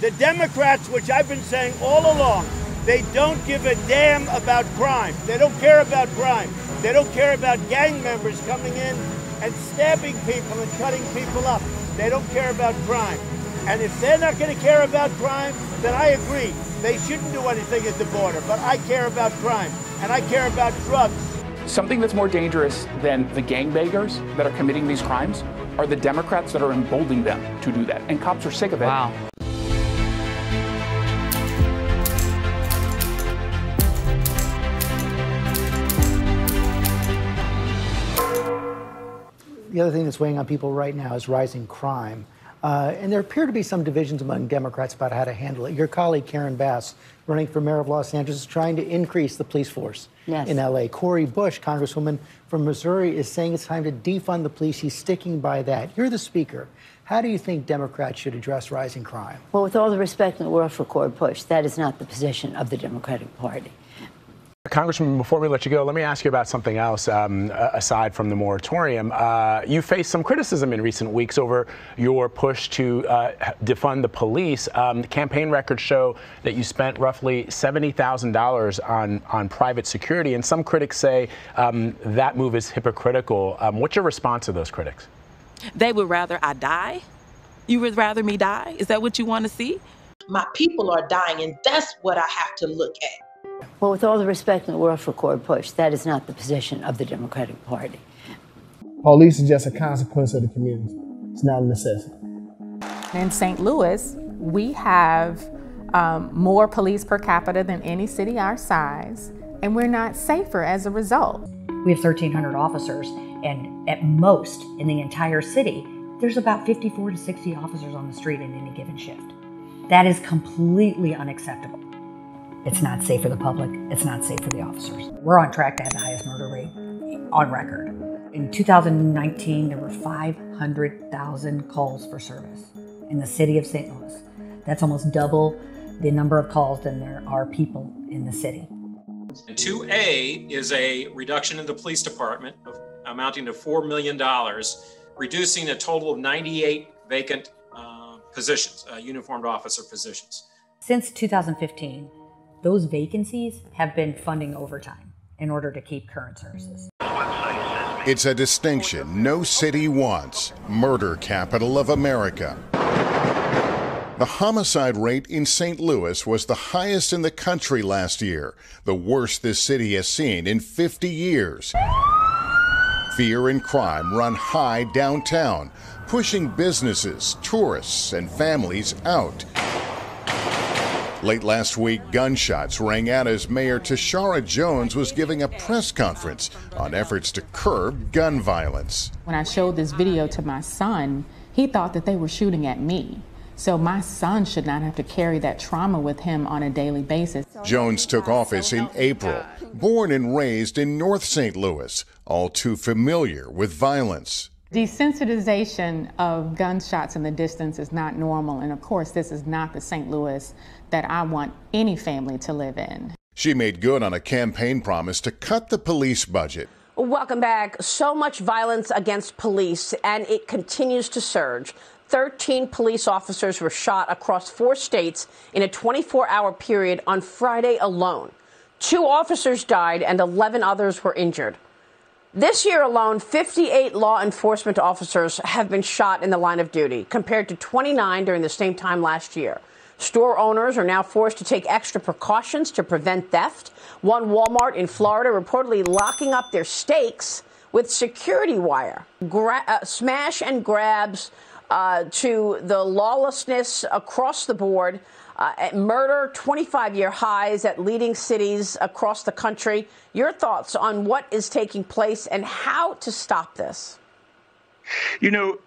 The Democrats, which I've been saying all along, they don't give a damn about crime. They don't care about crime. They don't care about gang members coming in and stabbing people and cutting people up. They don't care about crime. And if they're not going to care about crime, then I agree. They shouldn't do anything at the border. But I care about crime, and I care about drugs. Something that's more dangerous than the gangbangers that are committing these crimes are the Democrats that are emboldening them to do that. And cops are sick of it. Wow. The other thing that's weighing on people right now is rising crime. And there appear to be some divisions among Democrats about how to handle it. Your colleague, Karen Bass, running for mayor of Los Angeles, is trying to increase the police force in L.A. Cori Bush, Congresswoman from Missouri, is saying it's time to defund the police. She's sticking by that. You're the speaker. How do you think Democrats should address rising crime? Well, with all the respect in the world for Cori Bush, that is not the position of the Democratic Party. Congressman, before we let you go, let me ask you about something else aside from the moratorium. You faced some criticism in recent weeks over your push to defund the police. Campaign records show that you spent roughly $70,000 on private security, and some critics say that move is hypocritical. What's your response to those critics? They would rather I die? You would rather me die? Is that what you want to see? My people are dying, and that's what I have to look at. Well, with all the respect in the world for Cori Bush, that is not the position of the Democratic Party. Police is just a consequence of the community. It's not a necessity. In St. Louis, we have more police per capita than any city our size, and we're not safer as a result. We have 1,300 officers, and at most in the entire city, there's about 54 to 60 officers on the street in any given shift. That is completely unacceptable. It's not safe for the public. It's not safe for the officers. We're on track to have the highest murder rate on record. In 2019, there were 500,000 calls for service in the city of St. Louis. That's almost double the number of calls than there are people in the city. 2A is a reduction in the police department amounting to $4 million, reducing a total of 98 vacant positions, uniformed officer positions. Since 2015, those vacancies have been funding overtime in order to keep current services. It's a distinction no city wants. Murder capital of America. The homicide rate in St. Louis was the highest in the country last year, the worst this city has seen in 50 years. Fear and crime run high downtown, pushing businesses, tourists, and families out. Late last week, gunshots rang out as Mayor Tashara Jones was giving a press conference on efforts to curb gun violence. When I showed this video to my son, he thought that they were shooting at me. So my son should not have to carry that trauma with him on a daily basis. Jones took office in April, born and raised in North St. Louis, all too familiar with violence. Desensitization of gunshots in the distance is not normal, and of course this is not the St. Louis that I want any family to live in. She made good on a campaign promise to cut the police budget. Welcome back. So much violence against police, and it continues to surge. 13 police officers were shot across 4 states in a 24-hour period on Friday alone. 2 officers died and 11 others were injured. This year alone, 58 law enforcement officers have been shot in the line of duty, compared to 29 during the same time last year. Store owners are now forced to take extra precautions to prevent theft. One Walmart in Florida reportedly locking up their steaks with security wire. Smash and grabs to the lawlessness across the board. Murder, 25-year highs at leading cities across the country. Your thoughts on what is taking place and how to stop this? You know,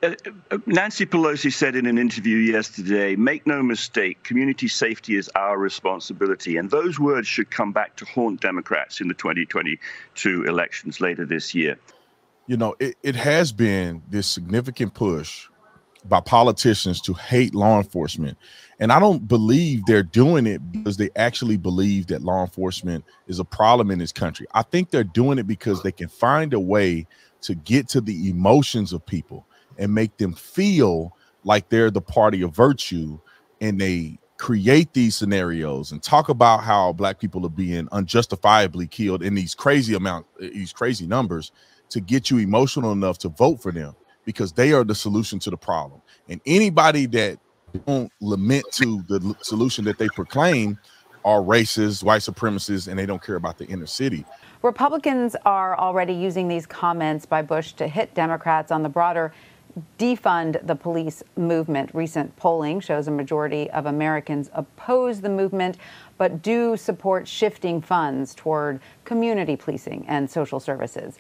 Nancy Pelosi said in an interview yesterday, make no mistake, community safety is our responsibility. And those words should come back to haunt Democrats in the 2022 elections later this year. You know, it has been this significant push by politicians to hate law enforcement. And I don't believe they're doing it because they actually believe that law enforcement is a problem in this country. I think they're doing it because they can find a way to get to the emotions of people and make them feel like they're the party of virtue and they create these scenarios and talk about how black people are being unjustifiably killed in these crazy numbers to get you emotional enough to vote for them, because they are the solution to the problem. And anybody that don't lament to the solution that they proclaim are racist, white supremacists, and they don't care about the inner city. Republicans are already using these comments by Bush to hit Democrats on the broader defund the police movement. Recent polling shows a majority of Americans oppose the movement, but do support shifting funds toward community policing and social services.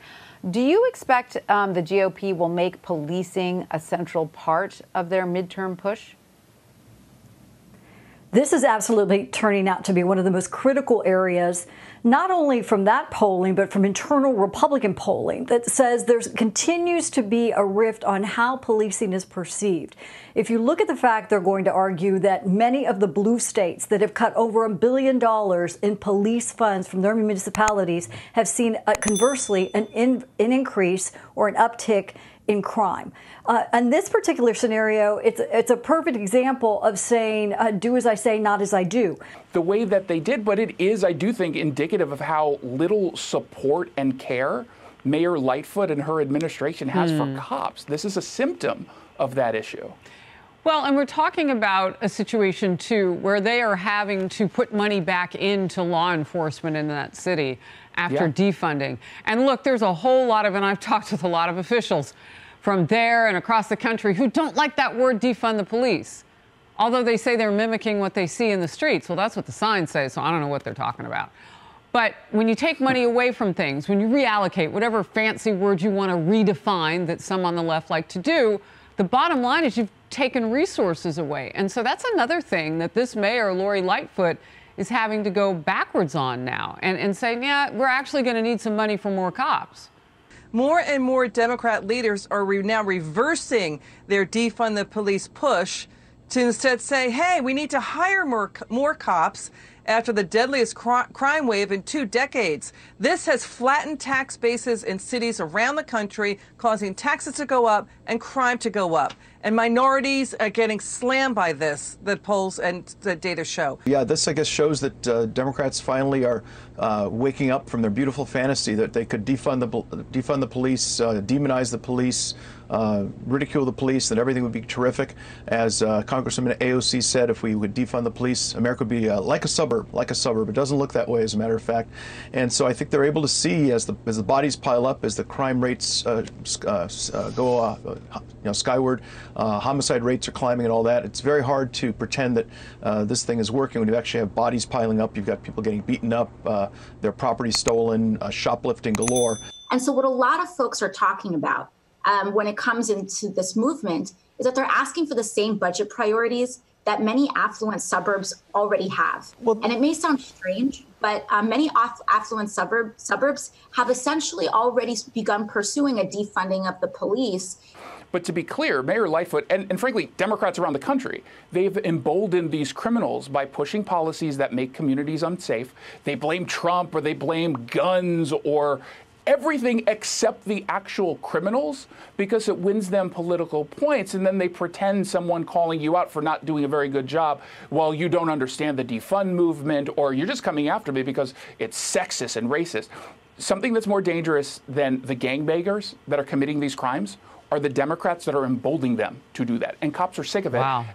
Do you expect the GOP will make policing a central part of their midterm push? This is absolutely turning out to be one of the most critical areas, not only from that polling, but from internal Republican polling that says there continues to be a rift on how policing is perceived. If you look at the fact, they're going to argue that many of the blue states that have cut over $1 billion in police funds from their municipalities have seen, conversely, an increase or an uptick in crime. And this particular scenario, it's a perfect example of saying, do as I say, not as I do. The way that they did, but it is, I do think, indicative of how little support and care Mayor Lightfoot and her administration has for cops. This is a symptom of that issue. Well, and we're talking about a situation, too, where they are having to put money back into law enforcement in that city after defunding. And look, there's a whole lot of, and I've talked with a lot of officials from there and across the country who don't like that word defund the police, although they say they're mimicking what they see in the streets. Well, that's what the signs say, so I don't know what they're talking about. But when you take money away from things, when you reallocate, whatever fancy word you want to redefine that some on the left like to do, the bottom line is you've taken resources away. And so that's another thing that this mayor, Lori Lightfoot, is having to go backwards on now and say, yeah, we're actually going to need some money for more cops. More and more Democrat leaders are now reversing their defund the police push to instead say, hey, we need to hire more cops after the deadliest crime wave in 2 decades. This has flattened tax bases in cities around the country, causing taxes to go up and crime to go up. And minorities are getting slammed by this, the polls and the data show. Yeah, this, I guess, shows that Democrats finally are waking up from their beautiful fantasy that they could defund the police, demonize the police, ridicule the police, that everything would be terrific. As Congresswoman AOC said, if we would defund the police, America would be like a suburb. It doesn't look that way, as a matter of fact. And so I think they're able to see, as the bodies pile up, as the crime rates go skyward, homicide rates are climbing and all that. It's very hard to pretend that this thing is working when you actually have bodies piling up. You've got people getting beaten up, their property stolen, shoplifting galore. And so what a lot of folks are talking about when it comes into this movement is that they're asking for the same budget priorities that many affluent suburbs already have. And it may sound strange, but many affluent suburbs have essentially already begun pursuing a defunding of the police. But to be clear, Mayor Lightfoot, and frankly, Democrats around the country, they've emboldened these criminals by pushing policies that make communities unsafe. They blame Trump, or they blame guns, or everything except the actual criminals, because it wins them political points. And then they pretend someone calling you out for not doing a very good job, well, you don't understand the defund movement, or you're just coming after me because it's sexist and racist. Something that's more dangerous than the gangbangers that are committing these crimes are the Democrats that are emboldening them to do that. And cops are sick of it. Wow.